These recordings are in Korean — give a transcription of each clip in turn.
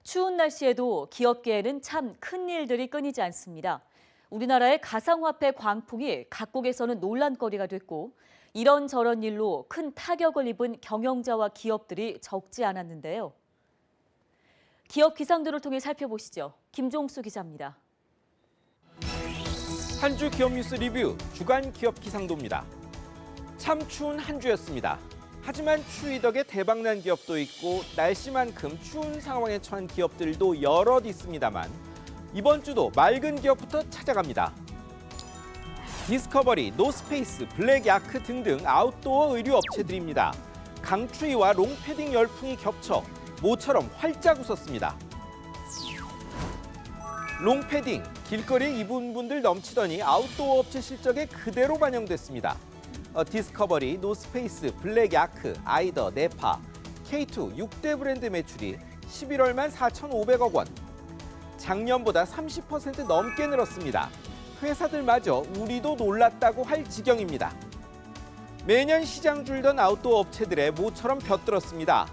추운 날씨에도 기업계에는 참 큰일들이 끊이지 않습니다. 우리나라의 가상화폐 광풍이 각국에서는 논란거리가 됐고 이런저런 일로 큰 타격을 입은 경영자와 기업들이 적지 않았는데요. 기업 기상도를 통해 살펴보시죠. 김종수 기자입니다. 한 주 기업 뉴스 리뷰 주간 기업 기상도입니다. 참 추운 한 주였습니다. 하지만 추위 덕에 대박난 기업도 있고 날씨만큼 추운 상황에 처한 기업들도 여럿 있습니다만 이번 주도 맑은 기업부터 찾아갑니다. 디스커버리, 노스페이스, 블랙야크 등등 아웃도어 의류 업체들입니다. 강추위와 롱패딩 열풍이 겹쳐 모처럼 활짝 웃었습니다. 롱패딩, 길거리에 입은 분들 넘치더니 아웃도어 업체 실적에 그대로 반영됐습니다. 디스커버리, 노스페이스, 블랙야크, 아이더, 네파, K2 6대 브랜드 매출이 11월만 4,500억 원. 작년보다 30% 넘게 늘었습니다. 회사들마저 우리도 놀랐다고 할 지경입니다. 매년 시장 줄던 아웃도어 업체들의 모처럼 벼들었습니다.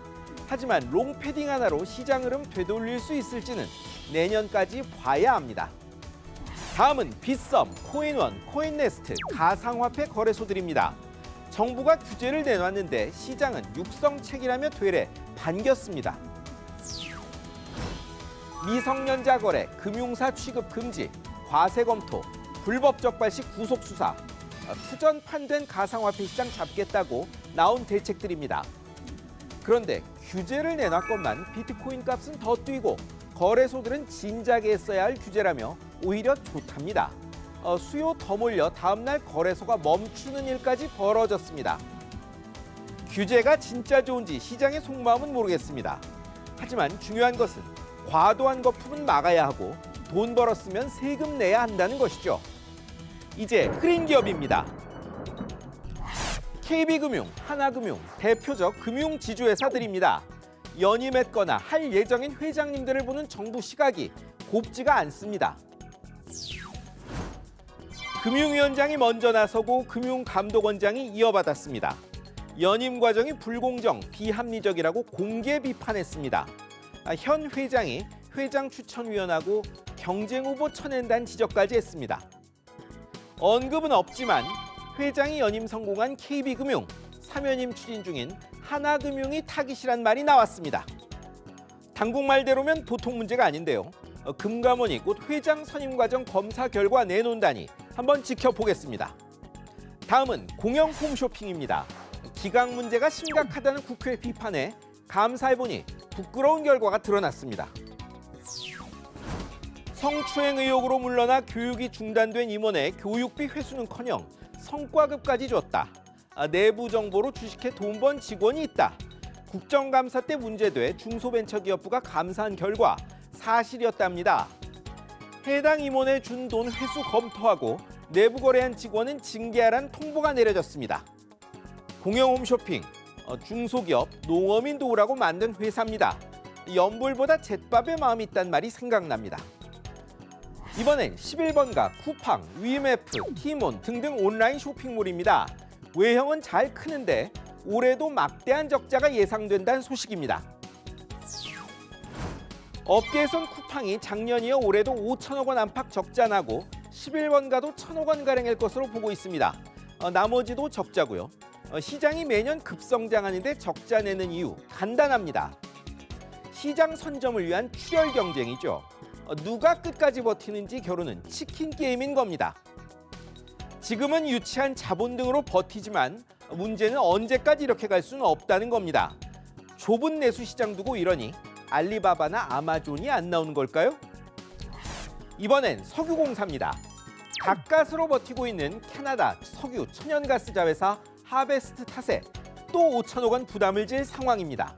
하지만 롱패딩 하나로 시장 흐름 되돌릴 수 있을지는 내년까지 봐야 합니다. 다음은 빗썸, 코인원, 코인네스트, 가상화폐 거래소들입니다. 정부가 규제를 내놨는데 시장은 육성책이라며 되레 반겼습니다. 미성년자 거래, 금융사 취급 금지, 과세 검토, 불법 적발 시 구속 수사, 투전판된 가상화폐 시장 잡겠다고 나온 대책들입니다. 그런데 규제를 내놨건만 비트코인 값은 더 뛰고 거래소들은 진작에 했어야 할 규제라며 오히려 좋답니다. 수요 더 몰려 다음날 거래소가 멈추는 일까지 벌어졌습니다. 규제가 진짜 좋은지 시장의 속마음은 모르겠습니다. 하지만 중요한 것은 과도한 거품은 막아야 하고 돈 벌었으면 세금 내야 한다는 것이죠. 이제 흐린 기업입니다. KB금융, 하나금융, 대표적 금융 지주회사들입니다. 연임했거나 할 예정인 회장님들을 보는 정부 시각이 곱지가 않습니다. 금융위원장이 먼저 나서고 금융감독원장이 이어받았습니다. 연임 과정이 불공정, 비합리적이라고 공개 비판했습니다. 현 회장이 회장 추천위원하고 경쟁 후보 쳐낸다는 지적까지 했습니다. 언급은 없지만 회장이 연임 성공한 KB금융, 3연임 추진 중인 하나금융이 타깃이란 말이 나왔습니다. 당국말대로면 보통 문제가 아닌데요. 금감원이 곧 회장 선임 과정 검사 결과 내놓는다니 한번 지켜보겠습니다. 다음은 공영 홈쇼핑입니다. 기강 문제가 심각하다는 국회 비판에 감사해보니 부끄러운 결과가 드러났습니다. 성추행 의혹으로 물러나 교육이 중단된 임원의 교육비 회수는커녕 성과급까지 줬다. 내부 정보로 주식해 돈 번 직원이 있다. 국정감사 때 문제돼 중소벤처기업부가 감사한 결과 사실이었답니다. 해당 임원에 준 돈 회수 검토하고 내부 거래한 직원은 징계하라는 통보가 내려졌습니다. 공영 홈쇼핑, 중소기업, 농어민 도우라고 만든 회사입니다. 연불보다 잿밥에 마음이 있다는 말이 생각납니다. 이번엔 11번가, 쿠팡, 위메프, 티몬 등등 온라인 쇼핑몰입니다. 외형은 잘 크는데 올해도 막대한 적자가 예상된다는 소식입니다. 업계에선 쿠팡이 작년 이어 올해도 5천억 원 안팎 적자 나고 11번가도 1,000억 원가량일 것으로 보고 있습니다. 나머지도 적자고요. 시장이 매년 급성장하는데 적자 내는 이유 간단합니다. 시장 선점을 위한 출혈 경쟁이죠. 누가 끝까지 버티는지 겨루는 치킨 게임인 겁니다. 지금은 유치한 자본 등으로 버티지만 문제는 언제까지 이렇게 갈 수는 없다는 겁니다. 좁은 내수 시장 두고 이러니 알리바바나 아마존이 안 나오는 걸까요? 이번엔 석유공사입니다. 가까스로 버티고 있는 캐나다 석유 천연가스 자회사 하베스트 탓에 또 5천억 원 부담을 질 상황입니다.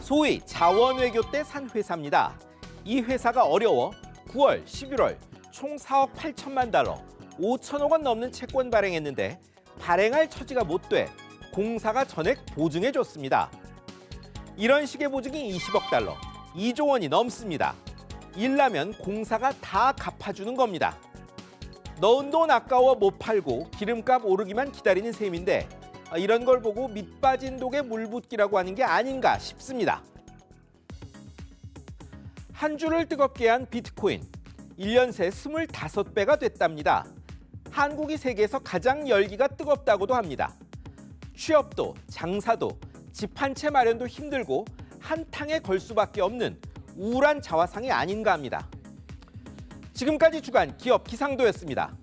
소위 자원외교 때 산 회사입니다. 이 회사가 어려워 9월, 11월 총 4억 8천만 달러, 5천억 원 넘는 채권 발행했는데 발행할 처지가 못 돼 공사가 전액 보증해줬습니다. 이런 식의 보증이 20억 달러, 2조 원이 넘습니다. 일라면 공사가 다 갚아주는 겁니다. 넣은 돈 아까워 못 팔고 기름값 오르기만 기다리는 셈인데 이런 걸 보고 밑 빠진 독에 물 붓기라고 하는 게 아닌가 싶습니다. 한 주를 뜨겁게 한 비트코인, 1년 새 25배가 됐답니다. 한국이 세계에서 가장 열기가 뜨겁다고도 합니다. 취업도, 장사도, 집 한 채 마련도 힘들고 한탕에 걸 수밖에 없는 우울한 자화상이 아닌가 합니다. 지금까지 주간 기업 기상도였습니다.